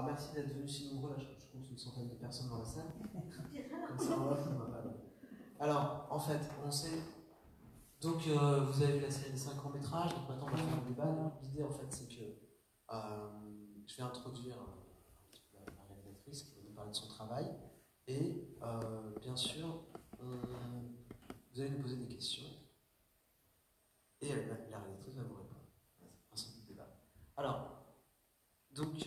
Alors merci d'être venus si nombreux, là je compte une centaine de personnes dans la salle. Comme ça on va. Alors en fait, on sait. Donc vous avez vu la série des 5 courts métrages, donc maintenant on va faire un débat. L'idée en fait c'est que je vais introduire la réalisatrice qui va nous parler de son travail. Et bien sûr, vous allez nous poser des questions. Et la réalisatrice va vous répondre. C'est le principe du débat. Alors, donc,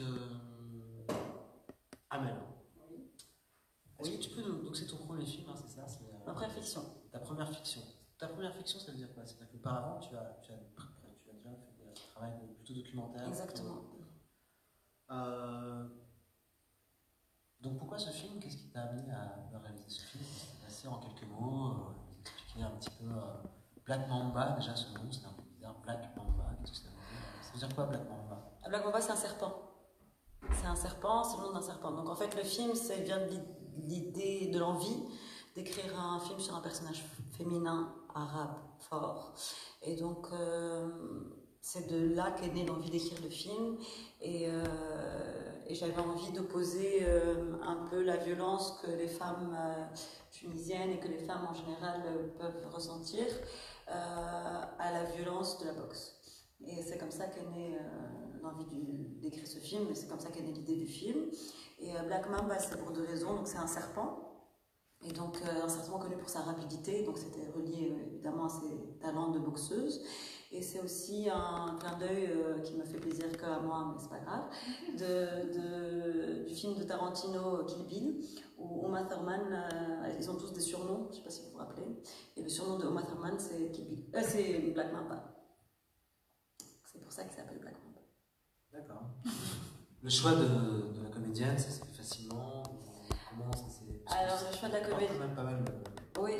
Amel. Oui. Est-ce que tu peux nous. Donc, c'est ton premier film, hein, c'est ça? Ma première fiction. Ta première fiction. Ta première fiction, ça veut dire quoi? C'est-à-dire qu'auparavant, tu as déjà fait un travail plutôt documentaire. Exactement. Donc, pourquoi ce film? Qu'est-ce qui t'a amené à réaliser ce film? Qu'est-ce qui s'est passé en quelques mots? Vous expliquer un petit peu. Black Mamba, déjà ce nom, c'est un peu bizarre. Black Mamba, qu'est-ce que ça veut dire? Ça veut dire quoi, Black Mamba? Black Mamba, c'est un serpent. C'est un serpent, c'est le nom d'un serpent. Donc en fait, le film, ça vient de l'idée, de l'envie d'écrire un film sur un personnage féminin arabe fort. Et donc, c'est de là qu'est née l'envie d'écrire le film. Et j'avais envie d'opposer un peu la violence que les femmes tunisiennes et que les femmes en général peuvent ressentir à la violence de la boxe. Et c'est comme ça qu'est née l'envie d'écrire ce film, et c'est comme ça qu'est née l'idée du film. Et Black Mamba, c'est pour 2 raisons. Donc c'est un serpent, et donc un serpent connu pour sa rapidité, donc c'était relié évidemment à ses talents de boxeuse. Et c'est aussi un clin d'œil qui me fait plaisir qu'à moi, mais c'est pas grave, du film de Tarantino, Kill Bill, où Uma Thurman, ils ont tous des surnoms, je sais pas si vous vous rappelez, et le surnom de Uma Thurman, c'est c'est Black Mamba. C'est pour ça qu'il s'appelle Black Mamba. D'accord. Le choix de la comédienne, ça s'est fait facilement? Comment ça s'est... Alors, le choix de la comédienne... quand même pas mal Oui,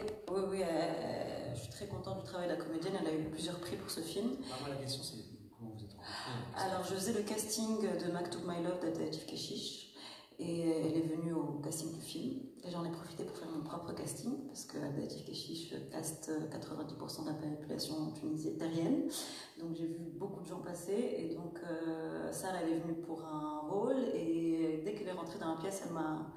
je suis très contente du travail de la comédienne, elle a eu plusieurs prix pour ce film. Moi, la question, c'est comment vous êtes rencontrés? Alors, je faisais le casting de Maktoub My Love d'Abdelatif Keshish, et elle est venue au casting du film. Et j'en ai profité pour faire mon propre casting, parce que Abdelatif Keshish caste 90% de la population tunisienne. Donc j'ai vu beaucoup de gens passer, et donc Sarah, elle est venue pour un rôle, et dès qu'elle est rentrée dans la pièce, elle m'a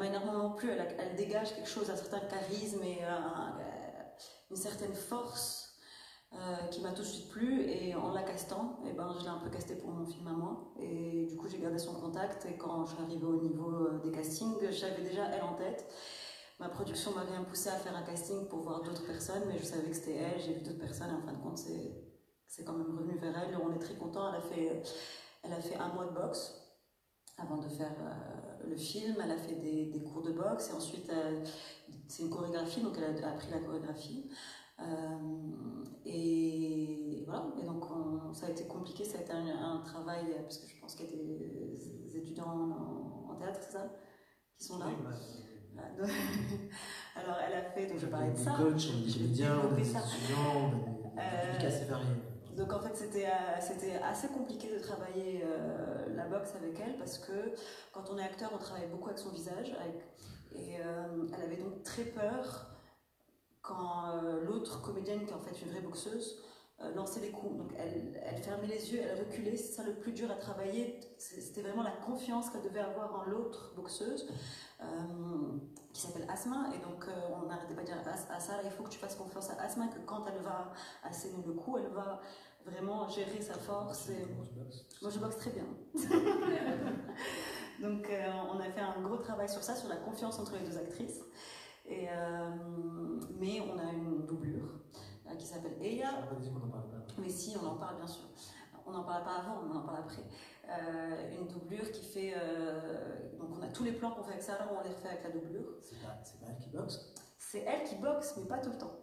énormément plu. Elle dégage quelque chose, un certain charisme et une certaine force qui m'a tout de suite plu, et en la castant, je l'ai un peu castée pour mon film à moi, et du coup j'ai gardé son contact, et quand je suis arrivée au niveau des castings, j'avais déjà elle en tête. Ma production m'a bien poussée à faire un casting pour voir d'autres personnes, mais je savais que c'était elle, j'ai vu d'autres personnes, et en fin de compte c'est quand même revenu vers elle. On est très contents. Elle a fait 1 mois de boxe avant de faire le film. Elle a fait des cours de boxe, et ensuite c'est une chorégraphie, donc elle a appris la chorégraphie. Et voilà, et donc ça a été compliqué, ça a été un travail, parce que je pense qu'il y a des étudiants en théâtre, c'est ça, qui sont là. Oui, alors elle a fait, donc je parlais de ça, des coachs, des comédiens, des étudiants, des publics assez variés. Donc en fait c'était assez compliqué de travailler la boxe avec elle, parce que quand on est acteur, on travaille beaucoup avec son visage, et elle avait donc très peur quand l'autre comédienne, qui est en fait une vraie boxeuse, lançait les coups. Donc elle fermait les yeux, elle reculait. C'est ça le plus dur à travailler. C'était vraiment la confiance qu'elle devait avoir en l'autre boxeuse, qui s'appelle Asma. Et donc on n'arrêtait pas de dire à Sarah, il faut que tu fasses confiance à Asma, que quand elle va asséner le coup, elle va vraiment gérer sa force. Moi je boxe très bien. Donc on a fait un gros travail sur ça, sur la confiance entre les 2 actrices. Mais on a une doublure qui s'appelle Eya. Mais si, on en parle bien sûr. On n'en parle pas avant, mais on en parle après. Une doublure qui fait... donc on a tous les plans qu'on fait avec Sarah, on les refait avec la doublure. C'est pas elle qui boxe? C'est elle qui boxe, mais pas tout le temps.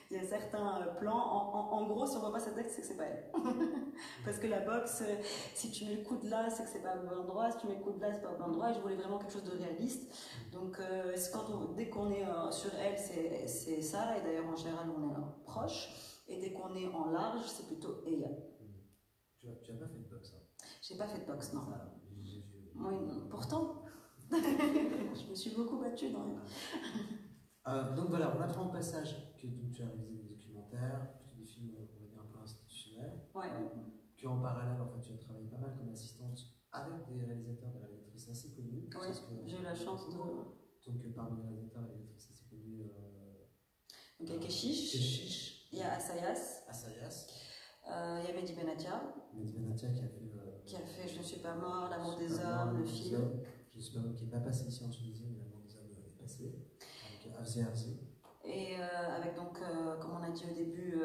Il y a certains plans, en gros, si on voit pas sa tête, c'est que c'est pas elle. Parce que la boxe, si tu mets le coude là, c'est que c'est pas au bon endroit, si tu mets le coude là, c'est pas au bon endroit, et je voulais vraiment quelque chose de réaliste. Donc dès qu'on est sur elle, c'est ça, et d'ailleurs en général on est proche, et dès qu'on est en large, c'est plutôt Eya. Tu as pas fait de boxe, hein? J'ai pas fait de boxe, non. Oui, pourtant, je me suis beaucoup battue dans les... Donc voilà, on apprend au passage que tu as réalisé des documentaires, plutôt des films, on va dire, un peu institutionnels. Ouais. puis en parallèle, en fait, tu as travaillé pas mal comme assistante avec des réalisateurs, des réalisatrices assez connus. Oui, j'ai eu la chance de... Donc parmi les réalisateurs et réalisatrices assez connus... donc il y a Keshish, il y a Assayas, il y a Mehdi Benatia. Mehdi Benatia qui a fait Je ne suis pas mort, L'amour des hommes, le film. Je ne suis pas mort, qui n'est pas passé ici en Tunisie, mais L'amour des hommes est passé. Avec Afzi Arzi. Et avec donc, comme on a dit au début,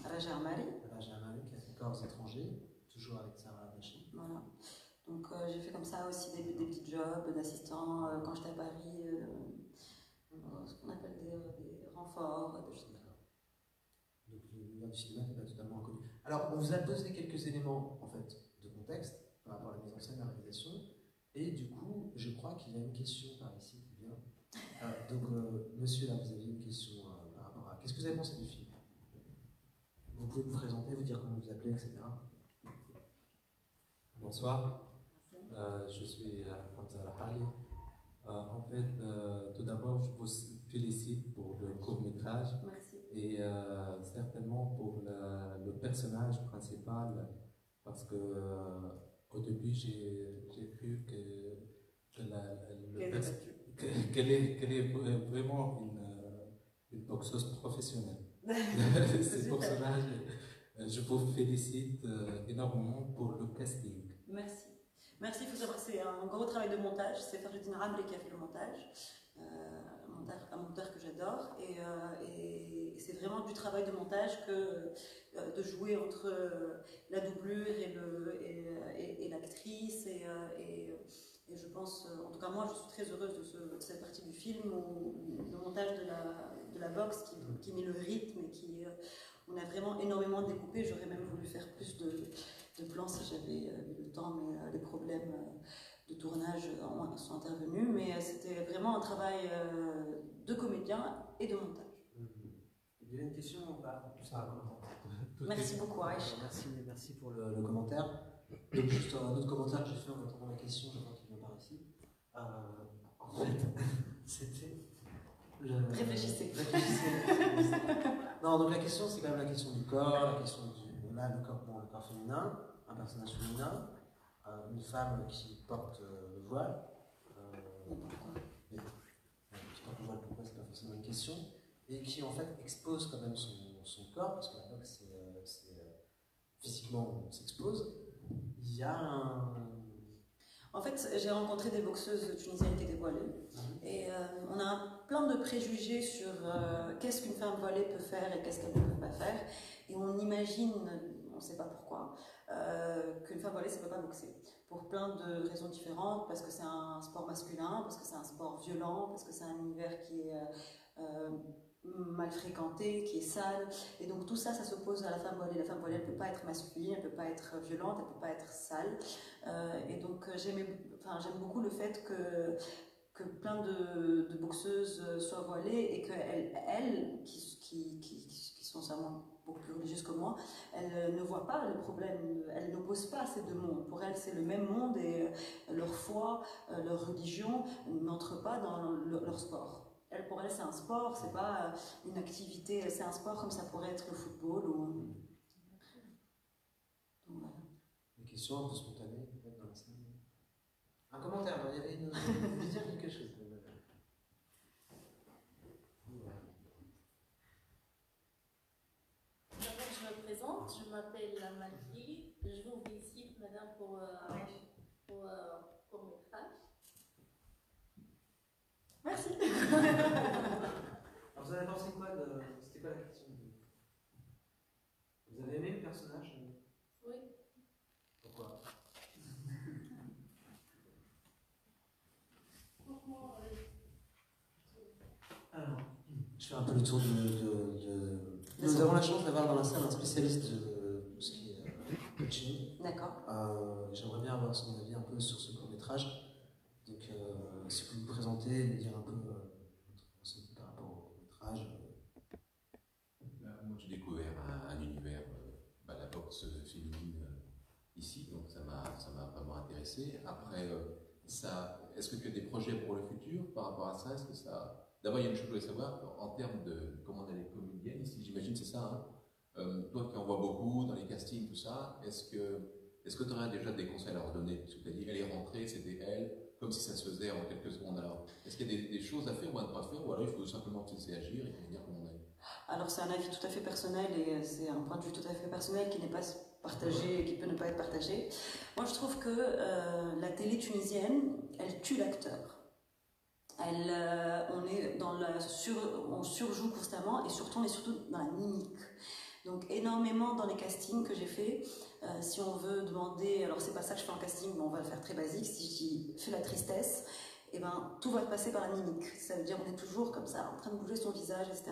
Raja Amari. Raja Amari qui a fait Corps étrangers, toujours avec Sarah Abachi. Voilà. Donc j'ai fait comme ça aussi des petits jobs d'assistant quand j'étais à Paris, ce qu'on appelle des renforts, des choses comme ça. Donc l'univers du cinéma n'est pas totalement inconnu. Alors on vous a posé quelques éléments en fait de contexte par rapport à la mise en scène, à la réalisation, et du coup je crois qu'il y a une question par ici qui vient. Donc monsieur là, vous aviez une question par rapport à... Qu'est-ce que vous avez pensé du film? Vous pouvez vous présenter, vous dire comment vous appelez, etc. Bonsoir. Je suis Hamza Rahali. En fait, tout d'abord, je vous félicite pour le court-métrage. Merci. Et certainement pour le personnage principal, parce que au début, j'ai cru qu'elle est vraiment une boxeuse professionnelle. Ce personnage, je vous félicite énormément pour le casting. Merci. Merci, il faut savoir que c'est un gros travail de montage. C'est Faridine Ramli qui a fait le montage. Un monteur que j'adore. Et c'est vraiment du travail de montage que de jouer entre la doublure et l'actrice. Et je pense, en tout cas moi, je suis très heureuse de cette partie du film où le montage de la boxe qui met le rythme et qui... on a vraiment énormément découpé. J'aurais même voulu faire plus de plans si j'avais eu le temps, mais les problèmes de tournage sont intervenus. Mais c'était vraiment un travail de comédien et de montage. Il y avait une question ou pas? Merci beaucoup, Aïcha. Merci pour le commentaire. Et juste un autre commentaire que j'ai fait en attendant la question, je crois qu'il vient par ici. En fait, c'était... Réfléchissez. Non, donc la question, c'est quand même la question du corps, la question du... Là, le corps féminin, un personnage féminin, une femme qui porte le voile. Qui porte le voile, pourquoi c'est pas forcément une question. Et qui en fait expose quand même son corps, parce que la boxe, physiquement, on s'expose. Il y a un... En fait, j'ai rencontré des boxeuses tunisiennes qui étaient voilées. Et on a plein de préjugés sur qu'est-ce qu'une femme voilée peut faire et qu'est-ce qu'elle ne peut pas faire. Et on imagine, on ne sait pas pourquoi, qu'une femme voilée, ça ne peut pas boxer. Pour plein de raisons différentes, parce que c'est un sport masculin, parce que c'est un sport violent, parce que c'est un univers qui est mal fréquenté, qui est sale. Et donc tout ça, ça s'oppose à la femme voilée. La femme voilée, elle ne peut pas être masculine, elle ne peut pas être violente, elle ne peut pas être sale. Et donc j'aime beaucoup le fait que plein de boxeuses soient voilées et qu'elles, qui sont sûrement beaucoup plus religieuses que moi, elles ne voient pas le problème, elles n'opposent pas ces deux mondes. Pour elles, c'est le même monde et leur foi, leur religion n'entrent pas dans leur sport. Pour elles, c'est un sport, c'est pas une activité, c'est un sport comme ça pourrait être le football. Donc, voilà. Une question un peu spontanée, peut-être dans la salle. Un commentaire, il y avait une... Vous voulez dire quelque chose? D'abord, je me présente, je m'appelle Malki. Je vous félicite, madame, pour court-métrage. Merci. Alors, vous avez pensé quoi de... C'était quoi la question? Vous avez aimé le personnage? Oui. Pourquoi? Pourquoi? Alors, je fais un peu le tour de... Nous avons la chance d'avoir dans la salle un spécialiste de ce qui est coaching. D'accord. J'aimerais bien avoir son avis un peu sur ce court-métrage. Donc, si vous pouvez vous présenter et nous dire un peu votre ressenti par rapport au métrage. Moi, j'ai découvert un univers, la boxe féminine ici, donc ça m'a vraiment intéressé. Après, est-ce que tu as des projets pour le futur par rapport à ça? Est-ce que ça... D'abord, il y a une chose que je voulais savoir, en termes de comment on a les comédiennes ici, j'imagine c'est ça, hein, Toi qui en vois beaucoup dans les castings, tout ça, est-ce que tu aurais déjà des conseils à leur donner? Parce que tu as dit, elle est rentrée, c'était elle, comme si ça se faisait en quelques secondes. Alors, est-ce qu'il y a des choses à faire ou à ne pas faire, ou alors il faut simplement te laisser agir et dire comment on est? Alors c'est un avis tout à fait personnel et c'est un point de vue tout à fait personnel qui n'est pas partagé et qui peut ne pas être partagé. Moi je trouve que la télé tunisienne, elle tue l'acteur. On est on surjoue constamment et surtout on est surtout dans la mimique. Donc énormément dans les castings que j'ai fait, si on veut demander, alors c'est pas ça que je fais en casting, mais on va le faire très basique, si je dis fais la tristesse, et ben tout va passer par la mimique. Ça veut dire on est toujours comme ça, en train de bouger son visage, etc.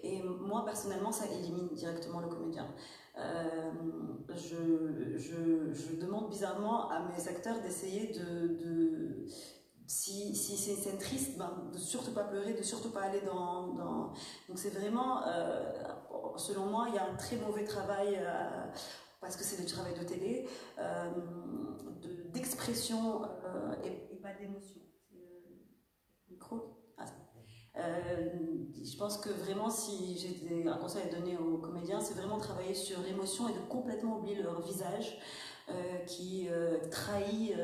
Et moi personnellement ça élimine directement le comédien. Je demande bizarrement à mes acteurs d'essayer si c'est une scène triste, ben, de surtout pas pleurer, de surtout pas aller dans... Donc c'est vraiment, selon moi, il y a un très mauvais travail, parce que c'est du travail de télé, d'expression et pas d'émotion. Micro je pense que vraiment, si j'ai un conseil à donner aux comédiens, c'est vraiment travailler sur l'émotion et de complètement oublier leur visage qui trahit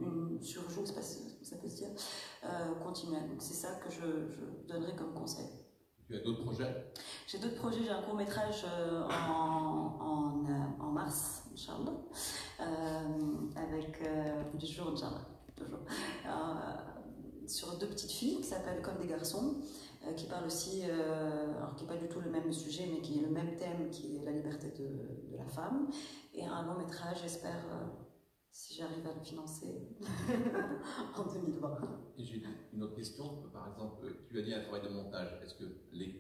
une surjoue, c'est pas ça peut se dire, continuelle. Donc c'est ça que je donnerais comme conseil. Tu as d'autres projets? J'ai d'autres projets, j'ai un court métrage en mars, Inch'Allah, avec toujours, Inch'Allah, toujours. Sur deux petites filles qui s'appellent Comme des garçons, qui parlent aussi, alors qui n'est pas du tout le même sujet, mais qui est le même thème, qui est la liberté de la femme, et un long métrage, j'espère, si j'arrive à le financer, en 2020. Et j'ai une autre question, par exemple, tu as dit un travail de montage, est-ce que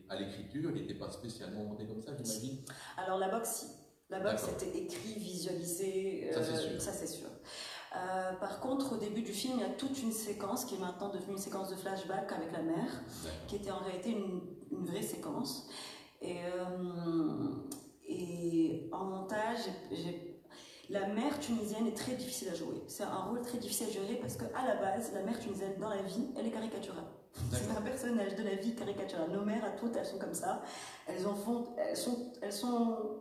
à l'écriture, il n'était pas spécialement monté comme ça, j'imagine? Alors la box, si. La box était écrit, visualisé, ça c'est sûr. Ça c'est sûr. Par contre, au début du film, il y a toute une séquence qui est maintenant devenue une séquence de flashback avec la mère, qui était en réalité une vraie séquence. Et en montage, la mère tunisienne est très difficile à jouer. C'est un rôle très difficile à gérer parce qu'à la base, la mère tunisienne, dans la vie, elle est caricaturale. C'est un personnage de la vie caricatural. Nos mères, à toutes, elles sont comme ça. Elles sont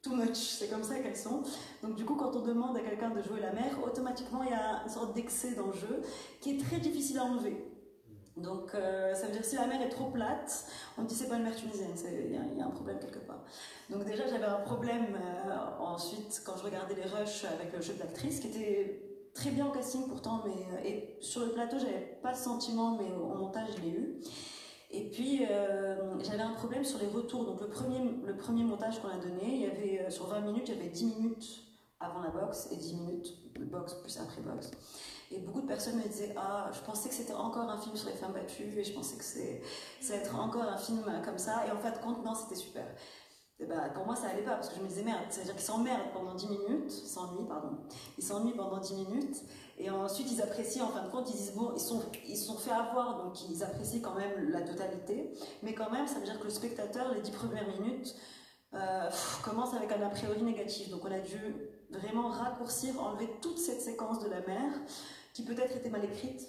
too much, c'est comme ça qu'elles sont. Donc du coup, quand on demande à quelqu'un de jouer la mère, automatiquement, il y a une sorte d'excès dans le jeu qui est très difficile à enlever. Donc ça veut dire que si la mère est trop plate, on dit c'est pas une mère tunisienne, il y a un problème quelque part. Donc déjà, j'avais un problème ensuite quand je regardais les rushs avec le jeu de l'actrice, qui était très bien au casting pourtant, mais et sur le plateau, j'avais pas le sentiment, mais au montage, je l'ai eu. Et puis, j'avais un problème sur les retours. Donc, le premier montage qu'on a donné, il y avait, sur 20 minutes, il y avait 10 minutes avant la boxe et 10 minutes boxe plus après boxe. Et beaucoup de personnes me disaient « Ah, je pensais que c'était encore un film sur les femmes battues et je pensais que ça allait être encore un film comme ça. » Et en fait, compte, non, c'était super. Et bah, pour moi, ça allait pas parce que je me disais « Merde, c'est-à-dire qu'ils s'emmerdent pendant 10 minutes, ils s'ennuient pendant 10 minutes. » Et ensuite, ils apprécient, en fin de compte, ils disent, bon, ils se sont fait avoir, donc ils apprécient quand même la totalité. Mais quand même, ça veut dire que le spectateur, les 10 premières minutes, commence avec un a priori négatif. Donc on a dû vraiment raccourcir, enlever toute cette séquence de la mère, qui peut-être était mal écrite,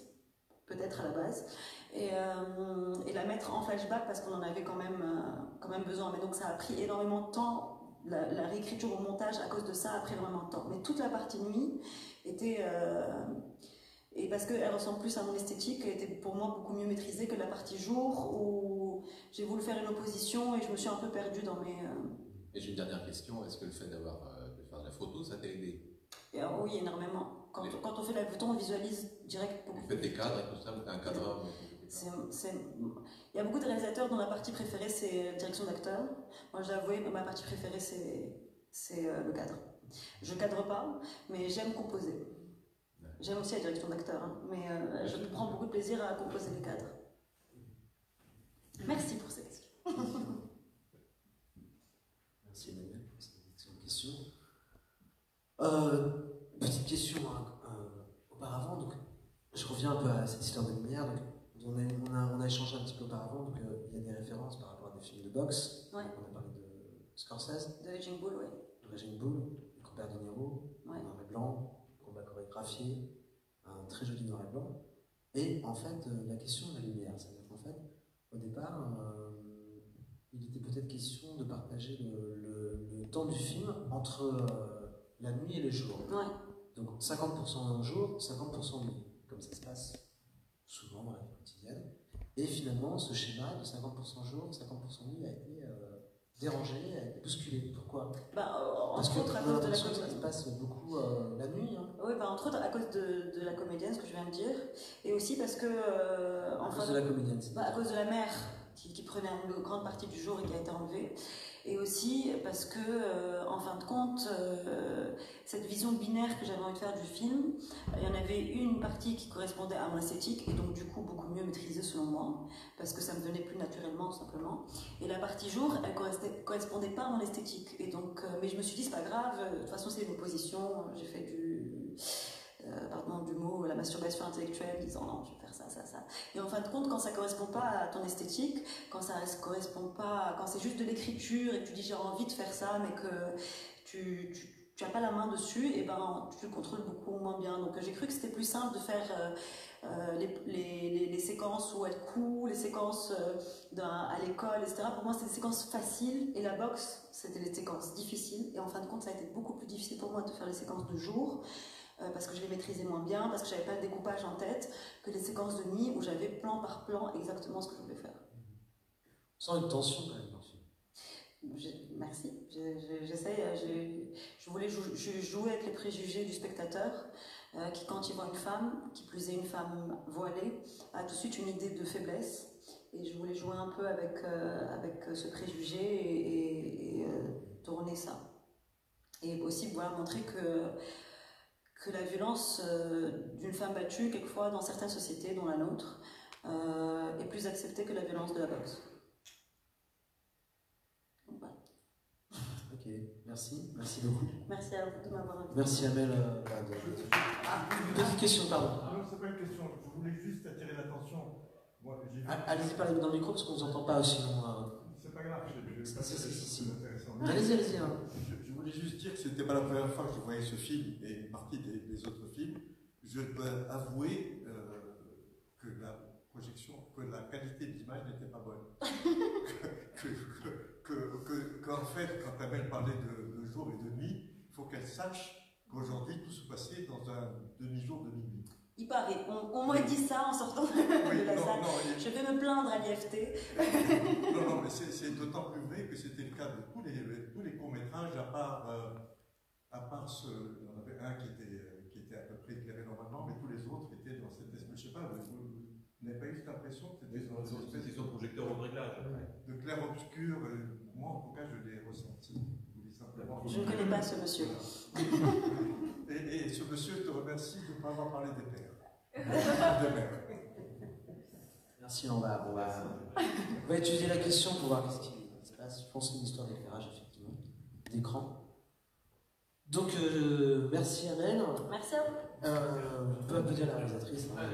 peut-être à la base, et la mettre en flashback parce qu'on en avait quand même besoin. Mais donc ça a pris énormément de temps. La réécriture au montage à cause de ça a pris vraiment de temps. Mais toute la partie nuit était... et parce qu'elle ressemble plus à mon esthétique, elle était pour moi beaucoup mieux maîtrisée que la partie jour où j'ai voulu faire une opposition et je me suis un peu perdue dans mes... Et j'ai une dernière question, est-ce que le fait de faire de la photo, ça t'a aidé? Oui, énormément. Quand on fait la photo, on visualise direct beaucoup. Vous faites des cadres et tout ça, vous êtes un cadreur? Il y a beaucoup de réalisateurs dont la partie préférée c'est direction d'acteur. Moi j'avoue, ma partie préférée c'est le cadre. Je cadre pas, mais j'aime composer. J'aime aussi la direction d'acteur, hein, mais je prends beaucoup de plaisir à composer les cadres. Merci pour ces questions. Merci Emmanuel pour cette excellente question. Petite question auparavant, donc je reviens un peu à cette histoire de lumière. Donc, on a échangé un petit peu auparavant, donc il y a des références par rapport à des films de boxe. Ouais. On a parlé de Scorsese, de Raging Bull, oui. De Raging Bull, de Robert De Niro, ouais. Noir et blanc, combat chorégraphié, un très joli noir et blanc. Et en fait, la question de la lumière, c'est-à-dire qu'en fait, au départ, il était peut-être question de partager le temps du film entre la nuit et le jour. Ouais. Donc 50% jour, 50% nuit, comme ça se passe souvent dans la vie quotidienne. Et finalement, ce schéma de 50% jour, 50% nuit a été dérangé, a été bousculé. Pourquoi? Parce que Entre autres, à cause de la ça se comédienne. passe beaucoup la nuit. Hein. Oui, entre autres, à cause de la comédienne, ce que je viens de dire. Et aussi parce que. À cause de la comédienne. À cause de la mère qui prenait une grande partie du jour et qui a été enlevée. Et aussi parce que, en fin de compte, cette vision binaire que j'avais envie de faire du film, il y en avait une partie qui correspondait à mon esthétique et donc du coup beaucoup mieux maîtrisée selon moi, parce que ça me venait plus naturellement tout simplement. Et la partie jour, elle correspondait pas à mon esthétique. Et donc, mais je me suis dit, c'est pas grave, de toute façon c'est une opposition, j'ai fait pardon du mot, la masturbation intellectuelle, disant non, je vais faire ça. Et en fin de compte, quand ça correspond pas à ton esthétique, quand ça correspond pas, quand c'est juste de l'écriture et que tu dis j'ai envie de faire ça, mais que tu as pas la main dessus, et ben tu le contrôles beaucoup moins bien. Donc j'ai cru que c'était plus simple de faire les séquences où elle coud, les séquences à l'école, etc. Pour moi, c'était des séquences faciles et la boxe, c'était les séquences difficiles. Et en fin de compte, ça a été beaucoup plus difficile pour moi de faire les séquences de jour. Parce que je les maîtrisais moins bien, parce que j'avais pas le découpage en tête, que les séquences de nuit où j'avais plan par plan exactement ce que je voulais faire. Sans une tension quand même dans le film. Merci. J'essaye. Je voulais jouer avec les préjugés du spectateur, qui quand il voit une femme, qui plus est une femme voilée, a tout de suite une idée de faiblesse. Et je voulais jouer un peu avec ce préjugé et tourner ça. Et aussi montrer que la violence d'une femme battue, quelquefois dans certaines sociétés, dont la nôtre, est plus acceptée que la violence de la boxe. Donc, voilà. Ok, merci beaucoup. Merci à vous de m'avoir invité. Merci Amel. Petite question, pardon. Non, c'est pas une question, je voulais juste attirer l'attention. Allez-y, parlez dans le micro parce qu'on ne vous entend pas sinon. C'est pas grave, Si. intéressant. Allez-y. Hein. Je voulais juste dire que c'était pas la première fois que je voyais ce film et une partie des autres films. Je dois avouer que la projection, que la qualité de l'image n'était pas bonne. Qu'en fait, quand Amel parlait de jour et de nuit, il faut qu'elle sache qu'aujourd'hui tout se passait dans un demi-jour, demi-nuit. Il paraît, on m'a dit ça en sortant de la salle. Je vais me plaindre à l'IFT. Non, mais c'est d'autant plus vrai que c'était le cas de tous les courts-métrages, à part il y en avait un qui était à peu près éclairé normalement, mais tous les autres étaient dans cette espèce, je sais pas, vous n'avez pas eu cette impression que c'était dans une espèce de projecteur au réglage. de clair-obscur. Moi, en tout cas, je l'ai ressenti. Je ne connais pas ce monsieur. Et ce monsieur te remercie de ne pas avoir parlé des pères. Merci, on va étudier la question pour voir ce qui se passe. Je pense que c'est une histoire d'éclairage, effectivement, d'écran. Donc, merci Amel. Merci à vous. On peut applaudir la réalisatrice. Hein.